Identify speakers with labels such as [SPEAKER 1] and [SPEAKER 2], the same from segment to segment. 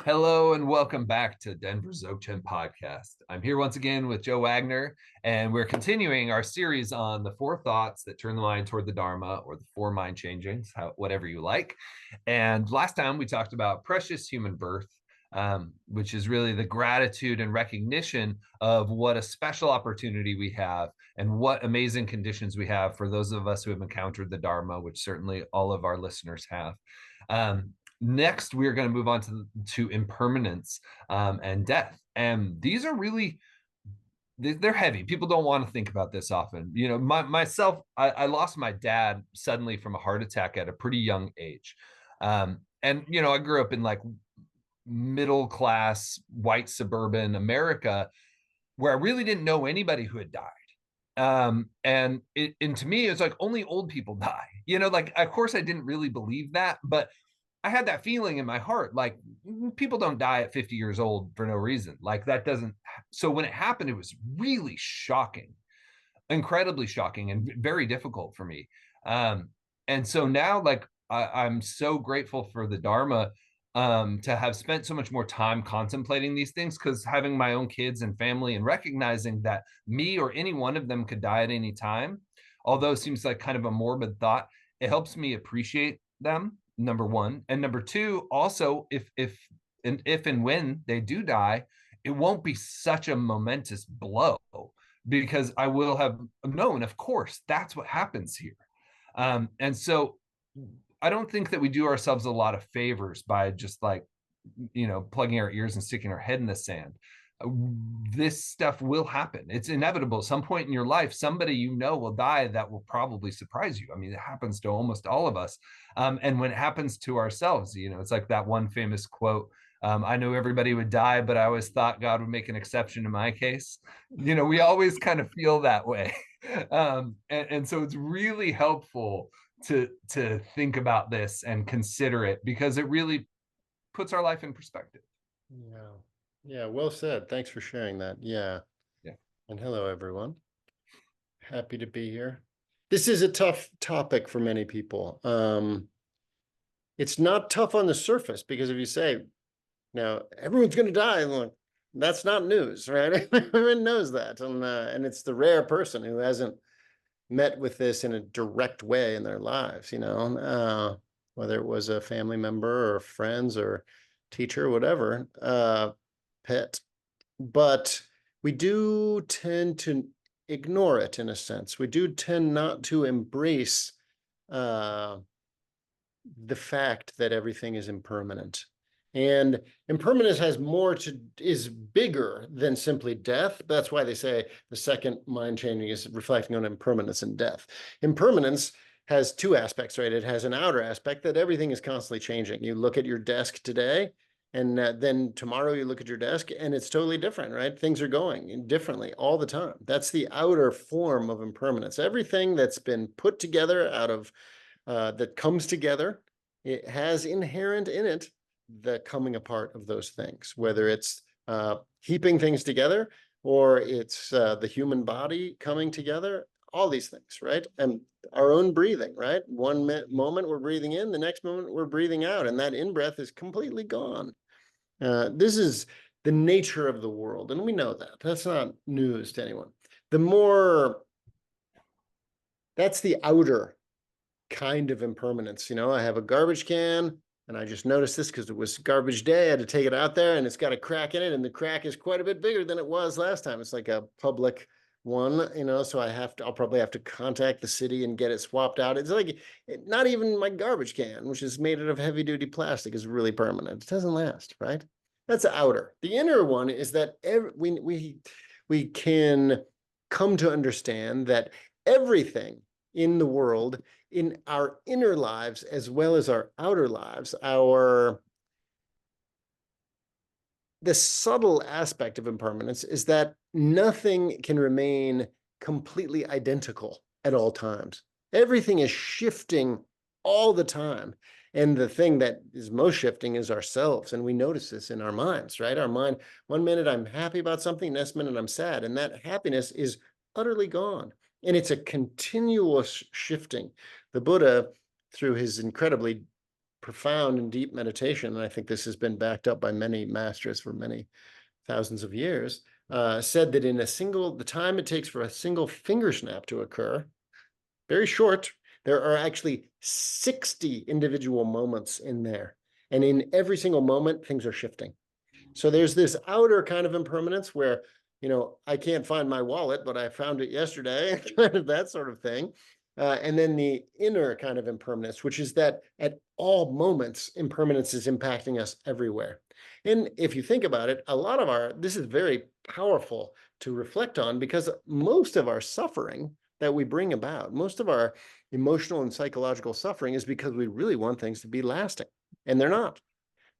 [SPEAKER 1] Hello and welcome back to Denver Dzogchen podcast. I'm here once again with Joe Wagner, and we're continuing our series on the 4 thoughts that turn the mind toward the Dharma, or the 4 mind changings, whatever you like. And last time we talked about precious human birth, which is really the gratitude and recognition of what a special opportunity we have and what amazing conditions we have for those of us who have encountered the Dharma, which certainly all of our listeners have. Next, we're going to move on to impermanence and death. And these are really, they're heavy. People don't want to think about this often. You know, myself, I lost my dad suddenly from a heart attack at a pretty young age. And, you know, I grew up in like middle class, white suburban America where I really didn't know anybody who had died. And to me, it's like only old people die. You know, like, of course, I didn't really believe that, but I had that feeling in my heart, like people don't die at 50 years old for no reason. Like that doesn't. So when it happened, it was really shocking, incredibly shocking, and very difficult for me. And so now, like, I'm so grateful for the Dharma to have spent so much more time contemplating these things, because having my own kids and family and recognizing that me or any one of them could die at any time, although it seems like kind of a morbid thought, it helps me appreciate them, number one. And number two, also, if and when they do die, it won't be such a momentous blow, because I will have known, of course, that's what happens here. And so I don't think that we do ourselves a lot of favors by just, like, you know, plugging our ears and sticking our head in the sand. This stuff will happen. It's inevitable. At some point in your life, somebody you know will die that will probably surprise you. I mean, it happens to almost all of us. And when it happens to ourselves, you know, it's like that one famous quote, I knew everybody would die, but I always thought God would make an exception in my case. You know, we always kind of feel that way. And so it's really helpful to think about this and consider it, because it really puts our life in perspective.
[SPEAKER 2] Yeah. Yeah, well said. Thanks for sharing that. Yeah.
[SPEAKER 1] Yeah.
[SPEAKER 2] And hello, everyone. Happy to be here. This is a tough topic for many people. It's not tough on the surface, because if you say, now everyone's going to die, like, that's not news, right? Everyone knows that. And it's the rare person who hasn't met with this in a direct way in their lives, you know, whether it was a family member or friends or teacher or whatever, pet. But we do tend to ignore it in a sense. We do tend not to embrace the fact that everything is impermanent. And impermanence has more is bigger than simply death. That's why they say the second mind changing is reflecting on impermanence and death. Impermanence has 2 aspects, right? It has an outer aspect that everything is constantly changing. You look at your desk today, and then tomorrow you look at your desk and it's totally different, right? Things are going differently all the time. That's the outer form of impermanence. Everything that's been put together out of, that comes together, it has inherent in it the coming apart of those things, whether it's heaping things together or it's the human body coming together, all these things, right? And our own breathing, right? One moment we're breathing in, the next moment we're breathing out, and that in-breath is completely gone. This is the nature of the world, and we know that. That's not news to anyone. That's the outer kind of impermanence. You know, I have a garbage can, and I just noticed this because it was garbage day. I had to take it out there, and it's got a crack in it, and the crack is quite a bit bigger than it was last time. It's like a public one, you know, so I'll probably have to contact the city and get it swapped out. It's like, not even my garbage can, which is made out of heavy duty plastic, is really permanent. It doesn't last, right? That's the outer. The inner one is that we can come to understand that everything in the world, in our inner lives as well as our outer lives, the subtle aspect of impermanence is that nothing can remain completely identical at all times. Everything is shifting all the time. And the thing that is most shifting is ourselves. And we notice this in our minds, right? Our mind, one minute I'm happy about something, next minute I'm sad. And that happiness is utterly gone. And it's a continuous shifting. The Buddha, through his incredibly profound and deep meditation, and I think this has been backed up by many masters for many thousands of years, said that in the time it takes for a single finger snap to occur, very short, there are actually 60 individual moments in there. And in every single moment, things are shifting. So there's this outer kind of impermanence where, I can't find my wallet, but I found it yesterday, kind of that sort of thing. And then the inner kind of impermanence, which is that at all moments, impermanence is impacting us everywhere. And if you think about it, this is very powerful to reflect on, because most of our suffering that we bring about, most of our emotional and psychological suffering, is because we really want things to be lasting, and they're not.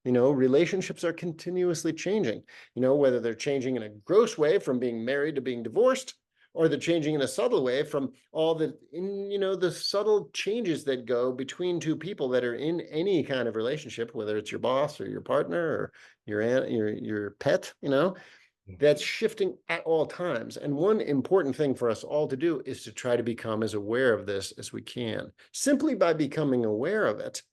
[SPEAKER 2] Relationships are continuously changing, whether they're changing in a gross way from being married to being divorced, or they're changing in a subtle way from all the subtle changes that go between two people that are in any kind of relationship, whether it's your boss or your partner or your pet, that's shifting at all times. And one important thing for us all to do is to try to become as aware of this as we can. Simply by becoming aware of it,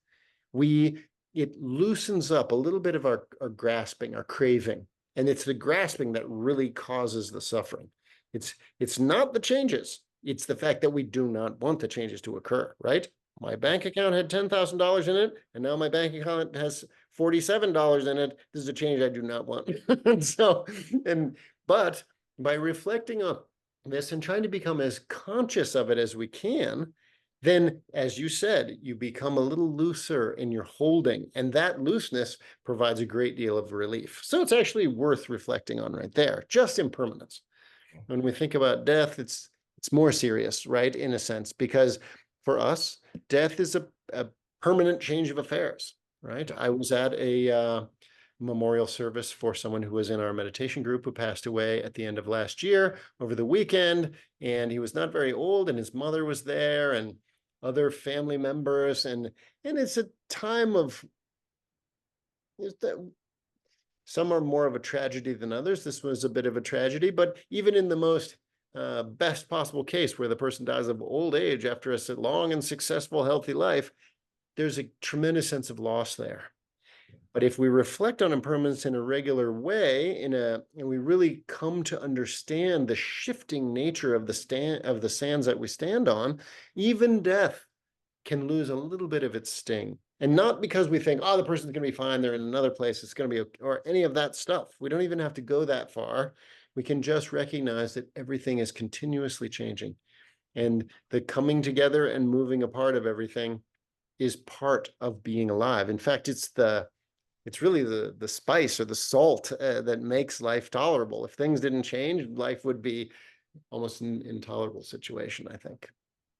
[SPEAKER 2] it loosens up a little bit of our grasping, our craving. And it's the grasping that really causes the suffering. It's not the changes. It's the fact that we do not want the changes to occur, right? My bank account had $10,000 in it, and now my bank account has $47 in it. This is a change I do not want. But by reflecting on this and trying to become as conscious of it as we can, then, as you said, you become a little looser in your holding, and that looseness provides a great deal of relief. So it's actually worth reflecting on right there, just impermanence. When we think about death, it's more serious, right, in a sense, because for us, death is a permanent change of affairs, right? I was at a memorial service for someone who was in our meditation group who passed away at the end of last year over the weekend, and he was not very old, and his mother was there, and other family members, and it's a time of, some are more of a tragedy than others. This was a bit of a tragedy, but even in the most best possible case, where the person dies of old age after a long and successful, healthy life, there's a tremendous sense of loss there. But if we reflect on impermanence in a regular way, and we really come to understand the shifting nature of the sands that we stand on, even death can lose a little bit of its sting. And not because we think, oh, the person's going to be fine, they're in another place, it's going to be, or any of that stuff. We don't even have to go that far. We can just recognize that everything is continuously changing. And the coming together and moving apart of everything is part of being alive. In fact, it's really the spice or the salt that makes life tolerable. If things didn't change, life would be almost an intolerable situation, I think.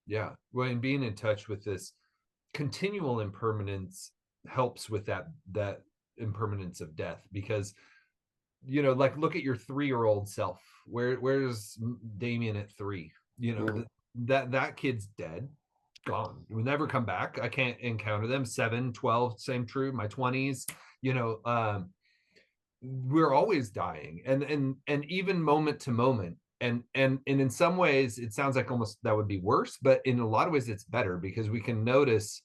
[SPEAKER 1] Yeah. Well, and being in touch with this continual impermanence helps with that impermanence of death, because like, look at your 3-year-old self. Where's Damien at 3? That kid's dead, gone, will never come back. I can't encounter them. 7, 12, same true. My 20s, we're always dying, and even moment to moment. And in some ways it sounds like almost that would be worse, but in a lot of ways it's better, because we can notice,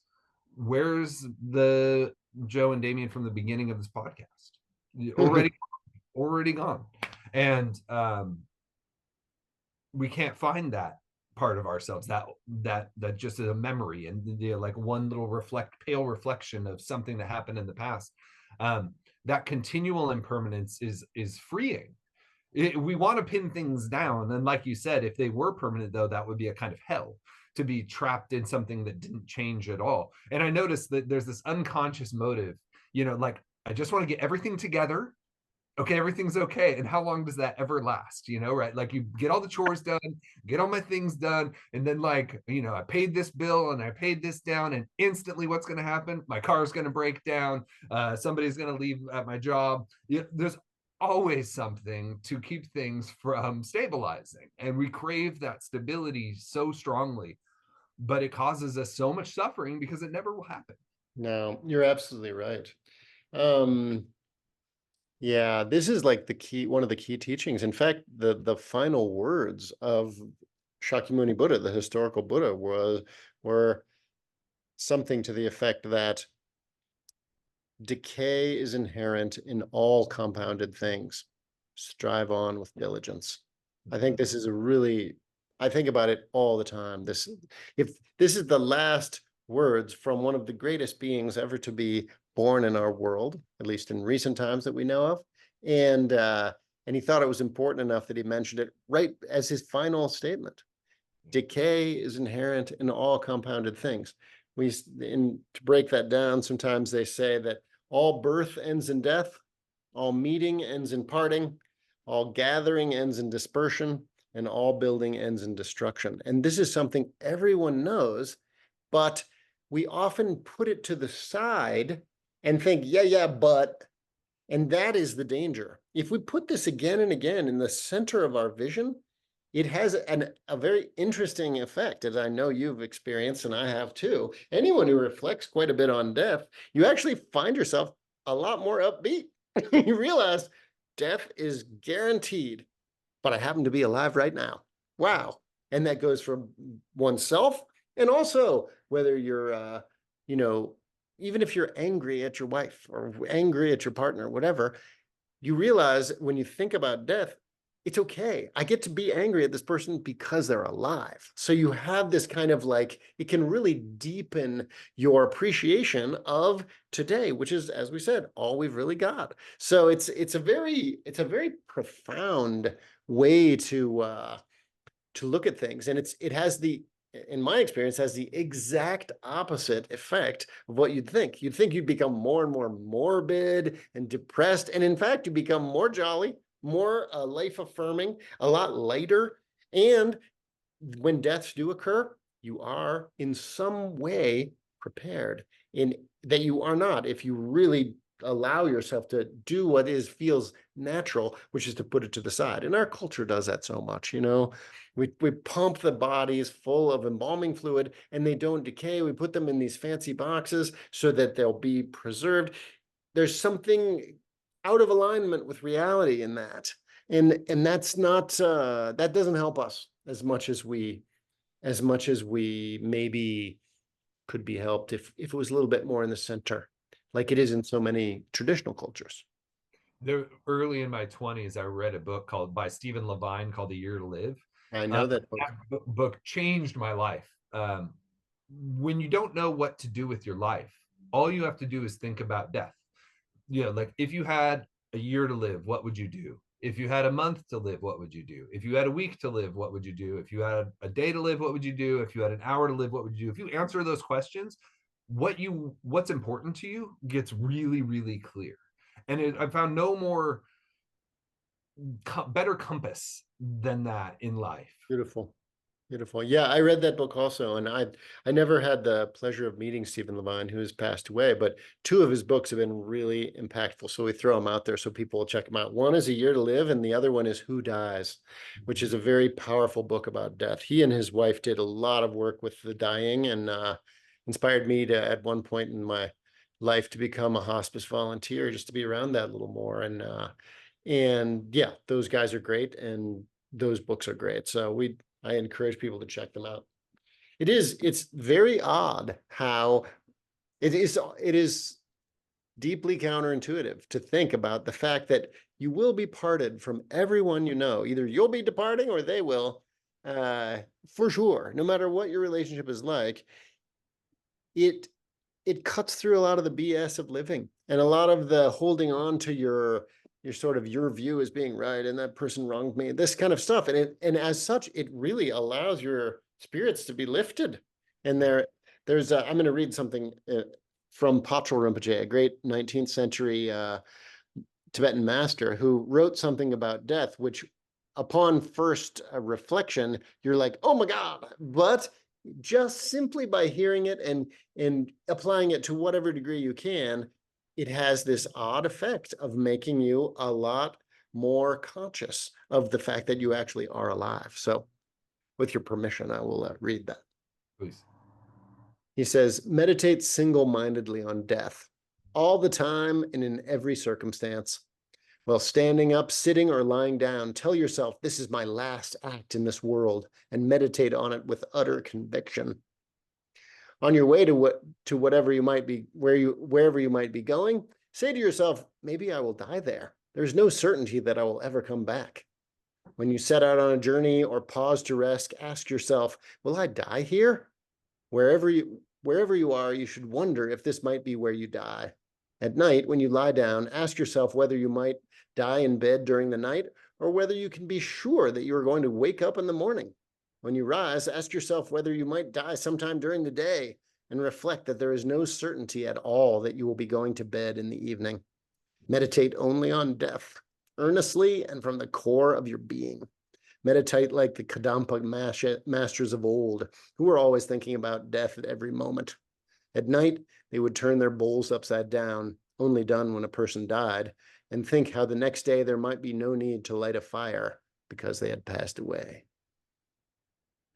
[SPEAKER 1] where's the Joe and Damien from the beginning of this podcast? already gone. And we can't find that part of ourselves, that just is a memory, and like one little pale reflection of something that happened in the past. That continual impermanence is freeing. We want to pin things down, and like you said, if they were permanent, though, that would be a kind of hell, to be trapped in something that didn't change at all. And I noticed that there's this unconscious motive, like, I just want to get everything together. Okay, everything's okay. And how long does that ever last? Right? Like, you get all the chores done, get all my things done, and then, like, I paid this bill and I paid this down, and instantly what's going to happen? My car's going to break down. Somebody's going to leave at my job. There's always something to keep things from stabilizing. And we crave that stability so strongly, but it causes us so much suffering because it never will happen.
[SPEAKER 2] No, you're absolutely right. Yeah, this is like one of the key teachings. In fact, the final words of Shakyamuni Buddha, the historical Buddha, were something to the effect that decay is inherent in all compounded things. Strive on with diligence. I think this is I think about it all the time. If this is the last words from one of the greatest beings ever to be born in our world, at least in recent times that we know of, and he thought it was important enough that he mentioned it right as his final statement. Decay is inherent in all compounded things. To break that down, sometimes they say that all birth ends in death, all meeting ends in parting, all gathering ends in dispersion, and all building ends in destruction. And this is something everyone knows, but we often put it to the side and think, yeah, but, and that is the danger. If we put this again and again in the center of our vision, it has a very interesting effect, as I know you've experienced, and I have too. Anyone who reflects quite a bit on death, you actually find yourself a lot more upbeat. You realize death is guaranteed, but I happen to be alive right now. Wow. And that goes for oneself, and also whether you're, even if you're angry at your wife or angry at your partner, whatever, you realize when you think about death, it's okay. I get to be angry at this person because they're alive. So you have this kind of like, it can really deepen your appreciation of today, which is, as we said, all we've really got. So it's a very profound way to look at things. And it has in my experience, has the exact opposite effect of what you'd think. You'd think you'd become more and more morbid and depressed. And in fact, you become more jolly, more life affirming, a lot lighter. And when deaths do occur, you are in some way prepared, in that you are not, if you really allow yourself to do what feels natural, which is to put it to the side. And our culture does that so much, we pump the bodies full of embalming fluid and they don't decay. We put them in these fancy boxes so that they'll be preserved. There's something out of alignment with reality in that. And that's not, that doesn't help us as much as we maybe could be helped if it was a little bit more in the center, like it is in so many traditional cultures.
[SPEAKER 1] There, early in my 20s, I read a book by Stephen Levine called A Year to Live.
[SPEAKER 2] I know that book.
[SPEAKER 1] That book changed my life. When you don't know what to do with your life, all you have to do is think about death. Like if you had a year to live, what would you do? If you had a month to live, what would you do? If you had a week to live, what would you do? If you had a day to live, what would you do? If you had an hour to live, what would you do? If you answer those questions, what's important to you gets really, really clear. And I found no more better compass than that in life.
[SPEAKER 2] Beautiful. Beautiful. Yeah, I read that book also, and I never had the pleasure of meeting Stephen Levine, who has passed away, but two of his books have been really impactful. So we throw them out there so people will check them out. One is A Year to Live, and the other one is Who Dies, which is a very powerful book about death. He and his wife did a lot of work with the dying, and inspired me to, at one point in my life, to become a hospice volunteer, just to be around that a little more. And yeah, those guys are great, and those books are great. So I encourage people to check them out. It's very odd how it is deeply counterintuitive to think about the fact that you will be parted from everyone you know. Either you'll be departing or they will, for sure, no matter what your relationship is like. It cuts through a lot of the BS of living and a lot of the holding on to your sort of your view as being right, and that person wronged me, this kind of stuff. And as such, it really allows your spirits to be lifted. And there's I'm going to read something from Patrul Rinpoche, a great 19th century Tibetan master, who wrote something about death, which upon first reflection, you're like, oh my God, but just simply by hearing it and applying it to whatever degree you can, it has this odd effect of making you a lot more conscious of the fact that you actually are alive. So with your permission, I will read that.
[SPEAKER 1] Please.
[SPEAKER 2] He says, meditate single-mindedly on death all the time and in every circumstance. While standing up, sitting, or lying down, tell yourself, this is my last act in this world, and meditate on it with utter conviction. On your way to whatever you might be, wherever you might be going, say to yourself, maybe I will die there. There's no certainty that I will ever come back. When you set out on a journey or pause to rest, ask yourself, will I die here? Wherever you are, you should wonder if this might be where you die. At night, when you lie down, ask yourself whether you might die in bed during the night or whether you can be sure that you are going to wake up in the morning. When you rise, ask yourself whether you might die sometime during the day and reflect that there is no certainty at all that you will be going to bed in the evening. Meditate only on death, earnestly and from the core of your being. Meditate like the Kadampa masters of old, who were always thinking about death at every moment. At night, they would turn their bowls upside down, only done when a person died, and think how the next day there might be no need to light a fire because they had passed away.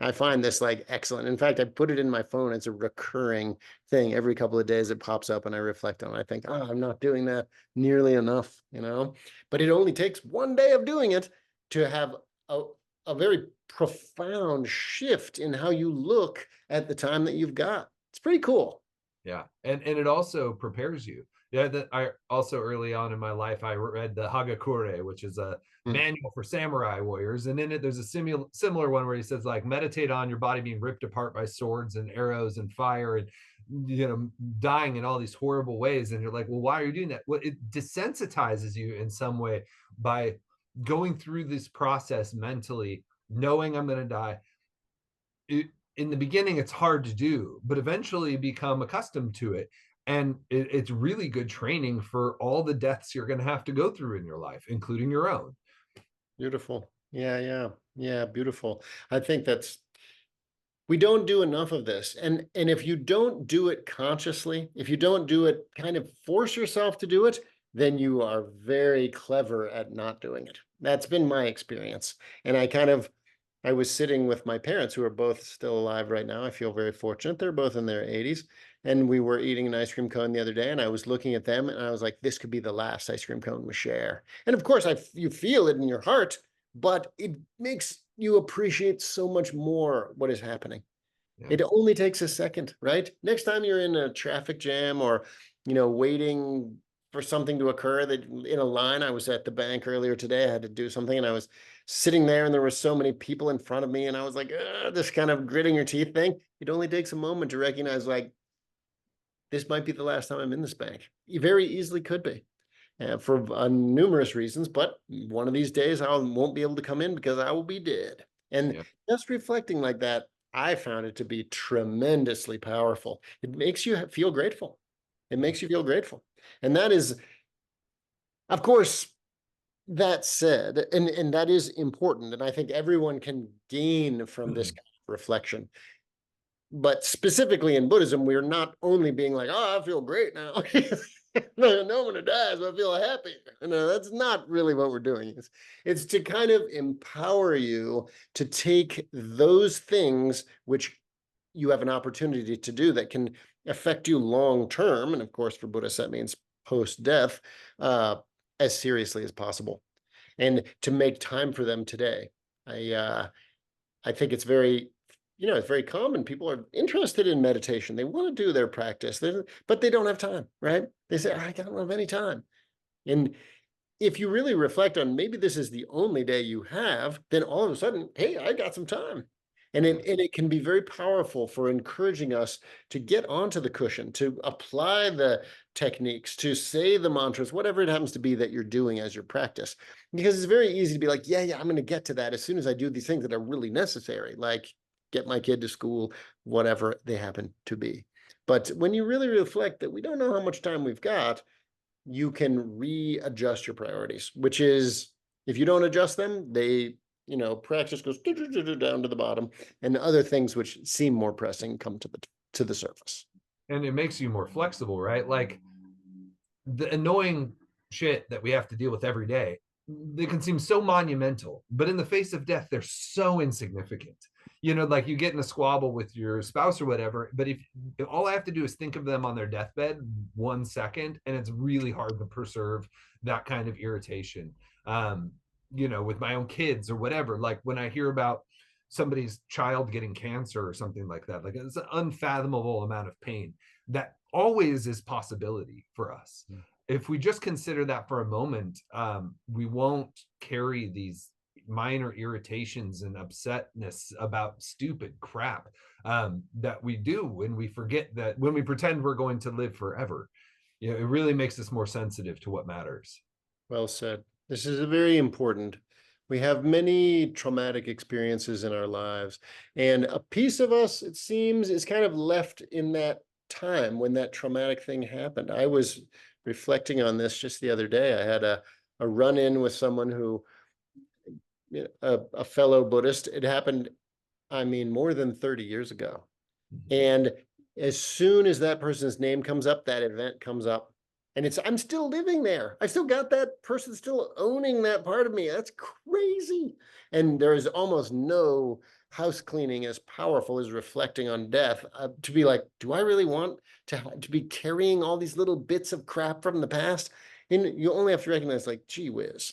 [SPEAKER 2] I find this like excellent. In fact, I put it in my phone. It's a recurring thing. Every couple of days it pops up and I reflect on it. I think, oh, I'm not doing that nearly enough, But it only takes one day of doing it to have a very profound shift in how you look at the time that you've got. It's pretty cool.
[SPEAKER 1] Yeah. And it also prepares you. Yeah, that I also early on in my life, I read the Hagakure, which is a manual for samurai warriors. And in it, there's a similar one where he says, like, meditate on your body being ripped apart by swords and arrows and fire and, dying in all these horrible ways. And you're like, well, why are you doing that? Well, it desensitizes you in some way by going through this process mentally, knowing I'm going to die. In the beginning, it's hard to do, but eventually you become accustomed to it. And it's really good training for all the deaths you're going to have to go through in your life, including your own.
[SPEAKER 2] Beautiful. Yeah. Beautiful. I think we don't do enough of this. And if you don't do it consciously, if you don't do it, kind of force yourself to do it, then you are very clever at not doing it. That's been my experience. And I was sitting with my parents, who are both still alive right now. I feel very fortunate. They're both in their 80s. And we were eating an ice cream cone the other day, and I was looking at them, and I was like, this could be the last ice cream cone we share. And of course, you feel it in your heart, but it makes you appreciate so much more what is happening. Yeah. It only takes a second, right? Next time you're in a traffic jam or, waiting for something to occur, that in a line. I was at the bank earlier today. I had to do something, and I was sitting there, and there were so many people in front of me, and I was like, this kind of gritting your teeth thing. It only takes a moment to recognize, like, this might be the last time I'm in this bank. It very easily could be, for numerous reasons. But one of these days, I won't be able to come in because I will be dead. And just reflecting like that, I found it to be tremendously powerful. It makes you feel grateful. It makes you feel grateful. And that is, of course, that said, and that is important. And I think everyone can gain from this kind of reflection. But specifically in Buddhism, we're not only being like, oh, I feel great now. No one who dies, I feel happy. That's not really what we're doing. It's to kind of empower you to take those things which you have an opportunity to do that can affect you long term. And of course, for Buddhists, that means post-death, as seriously as possible. And to make time for them today. I think it's very... it's very common. People are interested in meditation. They want to do their practice, but they don't have time, right? They say, I don't have any time. And if you really reflect on, maybe this is the only day you have, then all of a sudden, hey, I got some time. And it can be very powerful for encouraging us to get onto the cushion, to apply the techniques, to say the mantras, whatever it happens to be that you're doing as your practice. Because it's very easy to be like, yeah, I'm going to get to that as soon as I do these things that are really necessary, like get my kid to school, whatever they happen to be. But when you really reflect that we don't know how much time we've got, you can readjust your priorities, which is, if you don't adjust them, they, practice goes down to the bottom, and other things which seem more pressing come to the surface.
[SPEAKER 1] And it makes you more flexible, right? Like the annoying shit that we have to deal with every day, they can seem so monumental, but in the face of death, they're so insignificant. you know, like you get in a squabble with your spouse or whatever, but if all I have to do is think of them on their deathbed 1 second, and it's really hard to preserve that kind of irritation. You know, with my own kids or whatever, like when I hear about somebody's child getting cancer or something like that, like it's an unfathomable amount of pain that always is possibility for us. If we just consider that for a moment, we won't carry these minor irritations and upsetness about stupid crap that we do when we forget that, when we pretend we're going to live forever. You know, it really makes us more sensitive to what matters.
[SPEAKER 2] Well said. This is a very important. We have many traumatic experiences in our lives, and a piece of us, it seems, is kind of left in that time when that traumatic thing happened. I was reflecting on this just the other day. I had a run-in with someone who, a fellow Buddhist. It happened, I mean, more than 30 years ago. And as soon as that person's name comes up, that event comes up. And I'm still living there. I still got that person still owning that part of me. That's crazy. And there is almost no house cleaning as powerful as reflecting on death. To be like, do I really want to be carrying all these little bits of crap from the past? And you only have to recognize, like, gee whiz,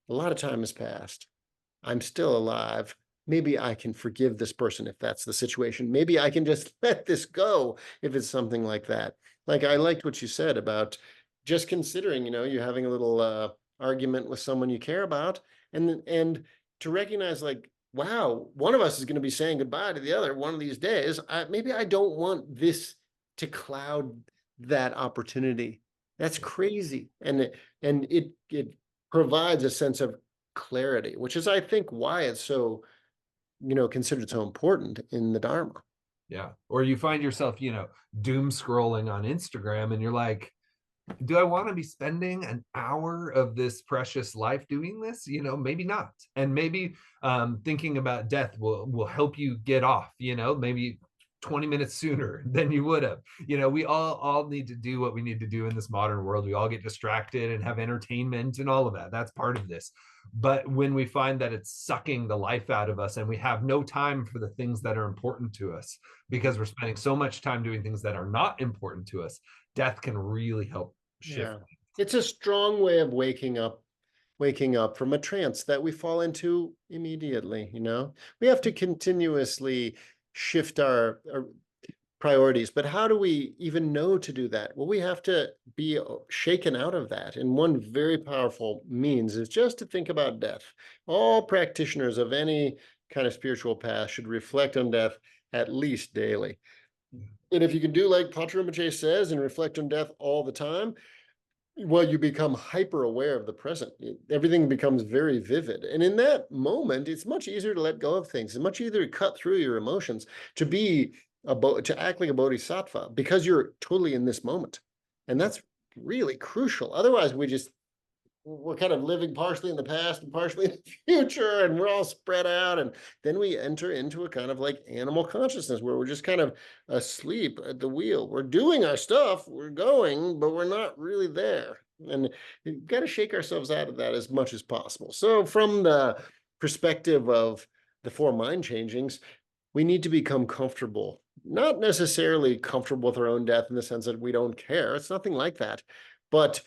[SPEAKER 2] a lot of time has passed. I'm still alive. Maybe I can forgive this person if that's the situation. Maybe I can just let this go if it's something like that. Like, I liked what you said about just considering, you're having a little argument with someone you care about, and to recognize, like, wow, one of us is going to be saying goodbye to the other one of these days. Maybe I don't want this to cloud that opportunity. That's crazy. And it provides a sense of clarity, which is, I think, why it's so, considered so important in the Dharma.
[SPEAKER 1] Yeah. Or you find yourself, doom scrolling on Instagram, and you're like, do I want to be spending an hour of this precious life doing this? Maybe not. And maybe thinking about death will help you get off, maybe 20 minutes sooner than you would have. We all need to do what we need to do in this modern world. We all get distracted and have entertainment and all of that. That's part of this. But when we find that it's sucking the life out of us and we have no time for the things that are important to us because we're spending so much time doing things that are not important to us, death can really help shift.
[SPEAKER 2] Yeah. It's a strong way of waking up from a trance that we fall into immediately. We have to continuously shift our priorities, but how do we even know to do that? Well, we have to be shaken out of that, and one very powerful means is just to think about death. All practitioners of any kind of spiritual path should reflect on death at least daily. And if you can do like Patrul Rinpoche says and reflect on death all the time, well, you become hyper aware of the present. Everything becomes very vivid. And in that moment, it's much easier to let go of things. It's much easier to cut through your emotions, to act like a bodhisattva, because you're totally in this moment. And that's really crucial. Otherwise, we're kind of living partially in the past and partially in the future, and we're all spread out. And then we enter into a kind of like animal consciousness where we're just kind of asleep at the wheel. We're doing our stuff, we're going, but we're not really there. And we've got to shake ourselves out of that as much as possible. So from the perspective of the four mind changings, we need to become comfortable, not necessarily comfortable with our own death in the sense that we don't care. It's nothing like that. But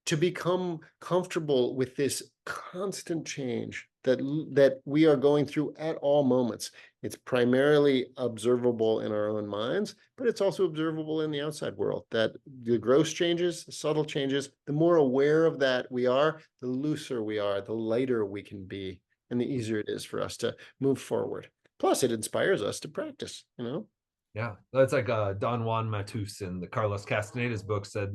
[SPEAKER 2] to become comfortable with this constant change that we are going through at all moments. It's primarily observable in our own minds, but it's also observable in the outside world, that the gross changes, the subtle changes, the more aware of that we are, the looser we are, the lighter we can be, and the easier it is for us to move forward. Plus, it inspires us to practice,
[SPEAKER 1] Yeah, that's like Don Juan Matus in the Carlos Castaneda's book said,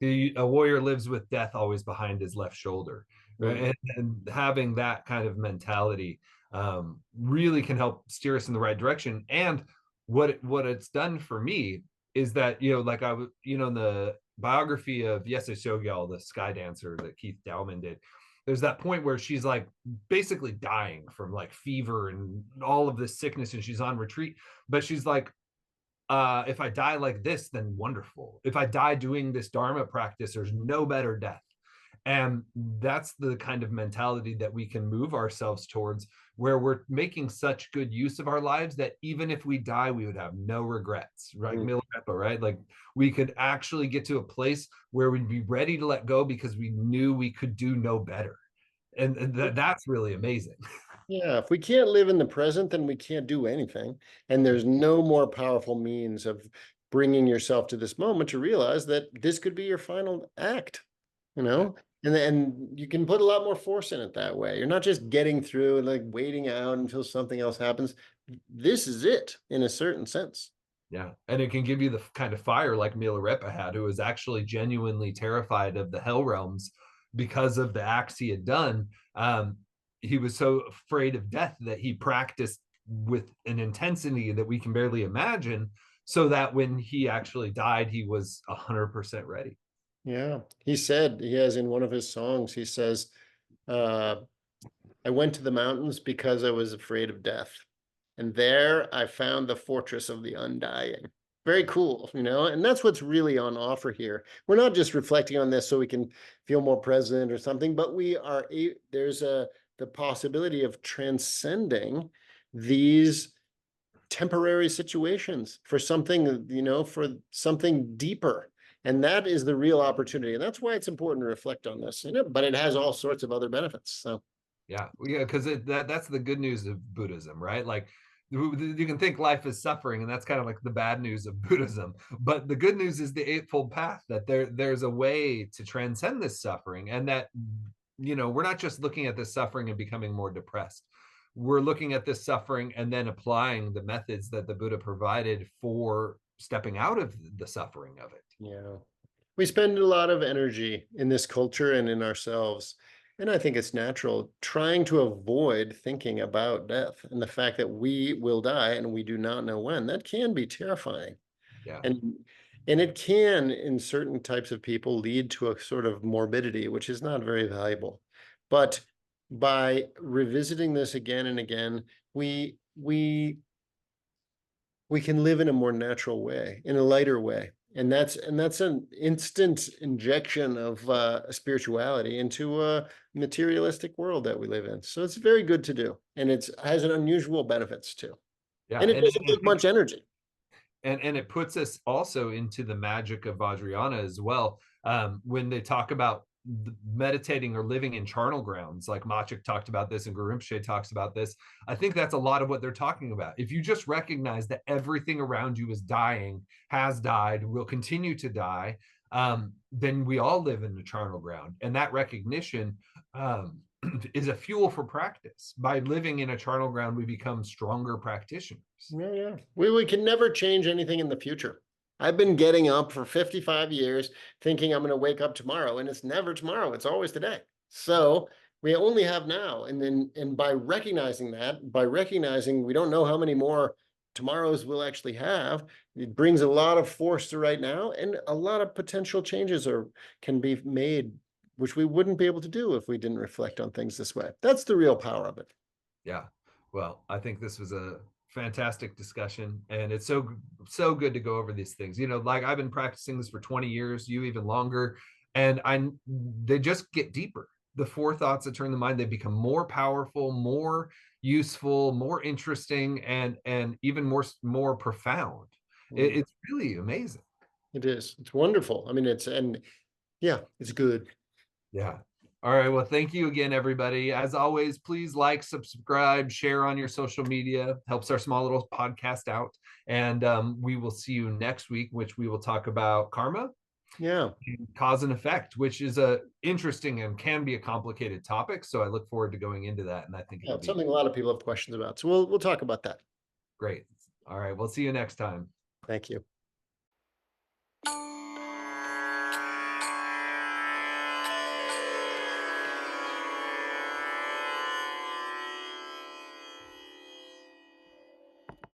[SPEAKER 1] a warrior lives with death always behind his left shoulder. Right? And having that kind of mentality really can help steer us in the right direction. And what it's done for me is that, like I was, in the biography of Yeshe Sogyal, the sky dancer that Keith Dowman did, there's that point where she's like basically dying from like fever and all of this sickness, and she's on retreat, but she's like, if I die like this, then wonderful. If I die doing this Dharma practice, there's no better death. And that's the kind of mentality that we can move ourselves towards, where we're making such good use of our lives that even if we die, we would have no regrets, right?
[SPEAKER 2] Mm.
[SPEAKER 1] Milarepa, right? Like we could actually get to a place where we'd be ready to let go because we knew we could do no better. And that's really amazing.
[SPEAKER 2] Yeah, if we can't live in the present, then we can't do anything. And there's no more powerful means of bringing yourself to this moment to realize that this could be your final act, you know? And you can put a lot more force in it that way. You're not just getting through and like waiting out until something else happens. This is it in a certain sense.
[SPEAKER 1] Yeah. And it can give you the kind of fire like Milarepa had, who was actually genuinely terrified of the hell realms because of the acts he had done. He was so afraid of death that he practiced with an intensity that we can barely imagine, so that when he actually died, he was 100% ready.
[SPEAKER 2] Yeah. He said, he has in one of his songs, he says, uh, I went to the mountains because I was afraid of death. And there I found the fortress of the undying. Very cool, you know, and that's what's really on offer here. We're not just reflecting on this so we can feel more present or something, but there's the possibility of transcending these temporary situations for something, you know, for something deeper. And that is the real opportunity. And that's why it's important to reflect on this, you know, but it has all sorts of other benefits. So
[SPEAKER 1] Yeah, because that's the good news of Buddhism, right? Like you can think life is suffering, and that's kind of like the bad news of Buddhism. But the good news is the Eightfold Path, that there's a way to transcend this suffering, and that we're not just looking at this suffering and becoming more depressed. We're looking at this suffering and then applying the methods that the Buddha provided for stepping out of the suffering of it.
[SPEAKER 2] yeah, we spend a lot of energy in this culture and in ourselves. And I think it's natural trying to avoid thinking about death and the fact that we will die and we do not know when. That can be terrifying.
[SPEAKER 1] Yeah.
[SPEAKER 2] And it can, in certain types of people, lead to a sort of morbidity, which is not very valuable. But by revisiting this again and again, we can live in a more natural way, in a lighter way. And that's an instant injection of spirituality into a materialistic world that we live in. So it's very good to do, and it has an unusual benefits too.
[SPEAKER 1] Yeah,
[SPEAKER 2] And it doesn't take much energy.
[SPEAKER 1] And it puts us also into the magic of Vajrayana as well. When they talk about meditating or living in charnel grounds, like Machik talked about this and Guru Rinpoche talks about this, I think that's a lot of what they're talking about. If you just recognize that everything around you is dying, has died, will continue to die, then we all live in the charnel ground. And that recognition is a fuel for practice. By living in a charnel ground, we become stronger practitioners.
[SPEAKER 2] Yeah. We can never change anything in the future. I've been getting up for 55 years thinking I'm going to wake up tomorrow, and it's never tomorrow. It's always today. So we only have now. And by recognizing that, by recognizing we don't know how many more tomorrows we'll actually have, it brings a lot of force to right now, and a lot of potential changes can be made, which we wouldn't be able to do if we didn't reflect on things this way. That's the real power of it.
[SPEAKER 1] Yeah. Well, I think this was a fantastic discussion, and it's so good to go over these things. Like I've been practicing this for 20 years, you even longer, and they just get deeper. The four thoughts that turn the mind, they become more powerful, more useful, more interesting, and even more profound. It's really amazing.
[SPEAKER 2] It is. It's wonderful. I mean, it's good.
[SPEAKER 1] Yeah. All right. Well, thank you again, everybody. As always, please like, subscribe, share on your social media. Helps our small little podcast out. And we will see you next week, which we will talk about karma.
[SPEAKER 2] Yeah.
[SPEAKER 1] Cause and effect, which is a interesting and can be a complicated topic. So I look forward to going into that. And I think
[SPEAKER 2] it's something a lot of people have questions about. So we'll talk about that.
[SPEAKER 1] Great. All right. We'll see you next time.
[SPEAKER 2] Thank you.